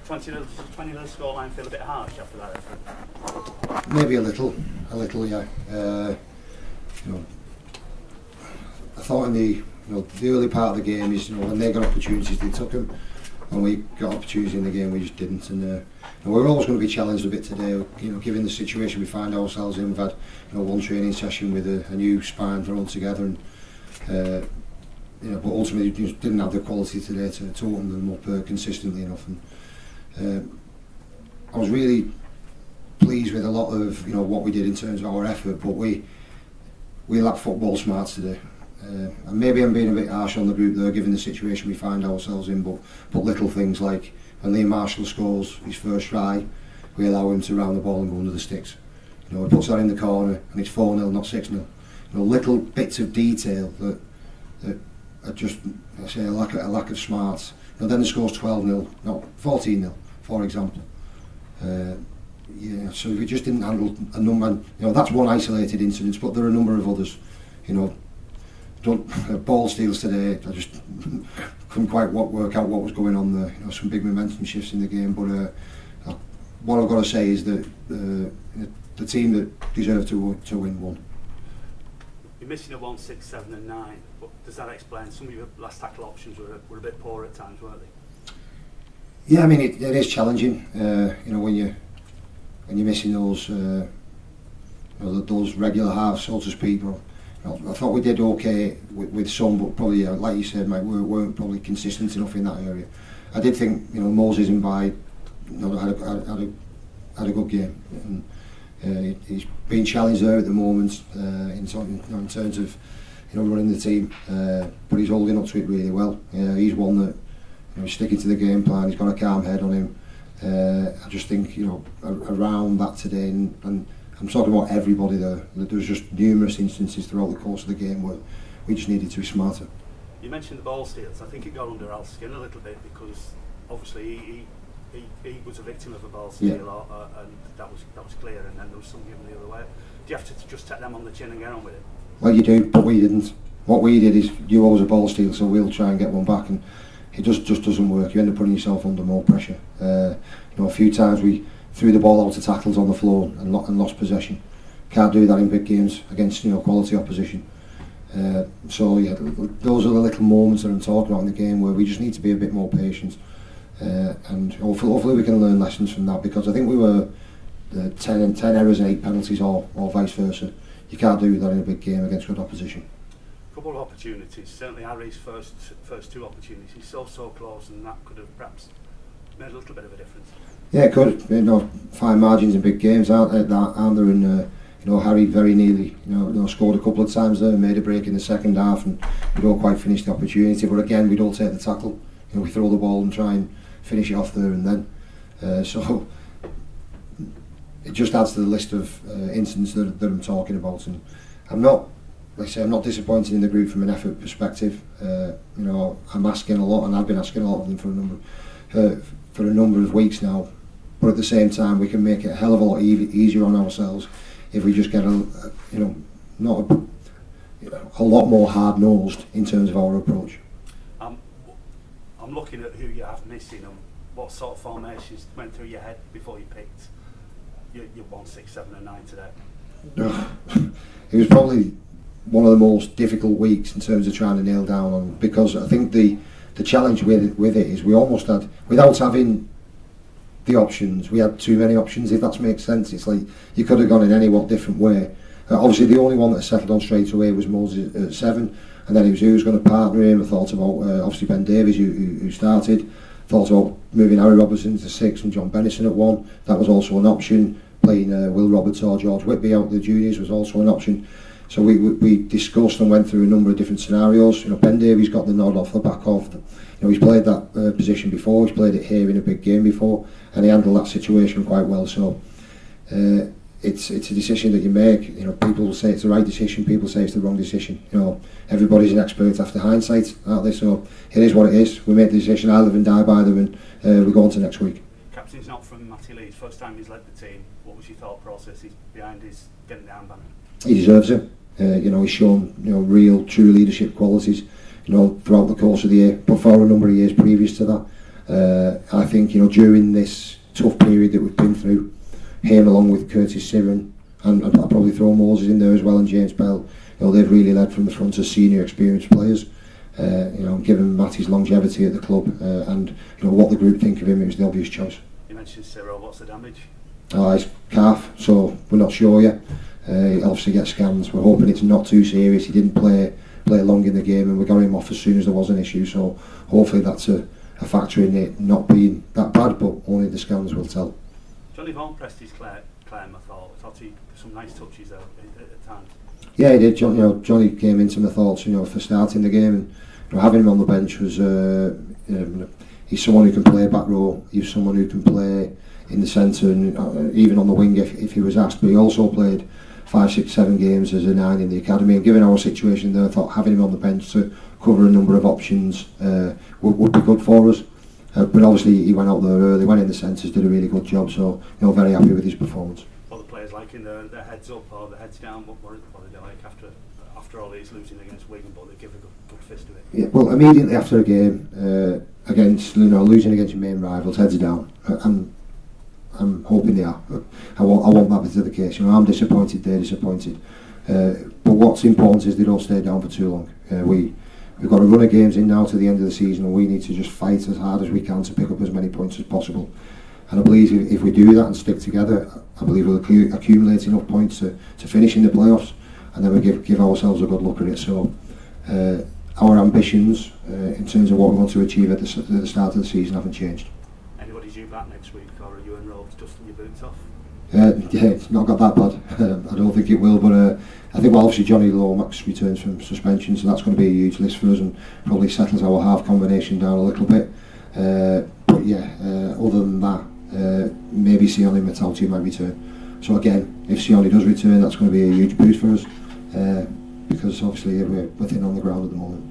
20-0 scoreline feel a bit harsh after that effort? Maybe a little, yeah. You know, I thought in the early part of the game is, when they got opportunities, they took them. When we got opportunities in the game, we just didn't. And we're always going to be challenged a bit today. Given the situation we find ourselves in, we've had one training session with a new spine thrown together, and but ultimately just didn't have the quality today to open them up consistently enough. And I was really pleased with a lot of what we did in terms of our effort, but we lacked football smarts today. And maybe I'm being a bit harsh on the group there, given the situation we find ourselves in, but little things like when Liam Marshall scores his first try, we allow him to round the ball and go under the sticks. He puts that in the corner and it's 4-0, not 6-0. Little bits of detail that are just, I say, a lack of smarts. Then he scores 12-0, not 14-0, for example. So we just didn't handle a number. That's one isolated incident, but there are a number of others. Ball steals today, I just couldn't quite work out what was going on there. Some big momentum shifts in the game, but what I've got to say is that the team that deserved to win won. You're missing a 1, 6, 7 and 9, but does that explain some of your last tackle options were a bit poor at times, weren't they? Yeah, I mean it is challenging. When you're missing those those regular halves, so to speak. I thought we did okay with some, but probably, like you said, mate, we weren't probably consistent enough in that area. I did think, Moses and Bide, had a good game. And, he's being challenged there at the moment in terms of running the team, but he's holding up to it really well. He's one that he's sticking to the game plan. He's got a calm head on him. I just think around that today, and I'm talking about everybody there. There was just numerous instances throughout the course of the game where we just needed to be smarter. You mentioned the ball steals. I think it got under Al's skin a little bit because obviously he was a victim of a ball steal, and that was clear. And then there was some given the other way. Do you have to just take them on the chin and get on with it? Well, you do, but we didn't. What we did is you always a ball steal, so we'll try and get one back, and it just doesn't work. You end up putting yourself under more pressure. A few times we threw the ball out to tackles on the floor and lost possession. Can't do that in big games against quality opposition. So yeah, those are the little moments that I'm talking about in the game where we just need to be a bit more patient, and hopefully we can learn lessons from that, because I think we were 10 errors and 8 penalties, or vice versa. You can't do that in a big game against good opposition. A couple of opportunities, certainly Harry's first 2 opportunities, he's so close, and that could have perhaps made a little bit of a difference. Yeah, it could. Fine margins in big games, aren't there? And Harry very nearly, scored a couple of times there, made a break in the second half, and we don't quite finish the opportunity. But again, we don't take the tackle. We throw the ball and try and finish it off there and then. So it just adds to the list of incidents that I'm talking about. And I'm not disappointed in the group from an effort perspective. I'm asking a lot, and I've been asking a lot of them for a number of weeks now. But at the same time, we can make it a hell of a lot easier on ourselves if we just get a lot more hard-nosed in terms of our approach. I'm looking at who you have missing and what sort of formations went through your head before you picked your 1, 6, 7 and 9 today. It was probably one of the most difficult weeks in terms of trying to nail down on, because I think the challenge with it is we almost had, without having the options, we had too many options, if that makes sense. It's like you could have gone in any different way. Obviously the only one that settled on straight away was Moses at 7, and then it was who was going to partner him. I thought about obviously Ben Davies who started, thought about moving Harry Robertson to 6 and John Bennison at 1. That was also an option. Playing Will Roberts or George Whitby out the juniors was also an option. So we discussed and went through a number of different scenarios. Ben Davies got the nod off the back of he's played that position before, he's played it here in a big game before, and he handled that situation quite well. So it's a decision that you make. People will say it's the right decision, people say it's the wrong decision. Everybody's an expert after hindsight, aren't they? So it is what it is. We make the decision, I live and die by them, and we go on to next week. Captain's not from Matty Leeds, first time he's led the team. What was your thought process behind his getting the armband? He deserves it. He's shown real, true leadership qualities throughout the course of the year, but for a number of years previous to that. I think, you know, during this tough period that we've been through, him along with Curtis Siren, and I'd probably throw Moses in there as well, and James Bell, you know, they've really led from the front as senior experienced players. You know, given Matty's longevity at the club, and you know what the group think of him, it was the obvious choice. You mentioned Cyril, what's the damage? His calf, so we're not sure yet. He obviously gets scans. We're hoping it's not too serious. He didn't play long in the game, and we got him off as soon as there was an issue. So hopefully that's a factor in it not being that bad, but only the scans will tell. Johnny Vaughan pressed his claim, I thought he some nice touches there at times. Yeah, he did. Johnny came into my thoughts, you know, for starting the game, and you know, having him on the bench was. He's someone who can play back row. He's someone who can play in the centre, and even on the wing if he was asked. But he also played 5, 6, 7 games as a 9 in the academy, and given our situation there, I thought having him on the bench to cover a number of options would be good for us. But obviously he went out there early, went in the centres, did a really good job, so you know, very happy with his performance. What the players like in their heads up or their heads down, what are they like after all these losing against Wigan, but they give a good fist to it? Yeah, well, immediately after a game against, you know, losing against your main rivals, heads down. I'm hoping they are. I want that to be the case. You know, I'm disappointed, they're disappointed. But what's important is they don't stay down for too long. We've got a run of games in now to the end of the season, and we need to just fight as hard as we can to pick up as many points as possible. And I believe if we do that and stick together, I believe we'll accumulate enough points to finish in the playoffs, and then we give ourselves a good look at it. So our ambitions in terms of what we want to achieve at the start of the season haven't changed. Anybody due back next week, or are you and Robes dusting your boots off? Yeah, it's not got that bad. I don't think it will, but I think, well, obviously Johnny Lomax returns from suspension, so that's going to be a huge list for us and probably settles our half combination down a little bit. But yeah, other than that, maybe Sione Matauti might return. So again, if Sione does return, that's going to be a huge boost for us, because obviously we're thin on the ground at the moment.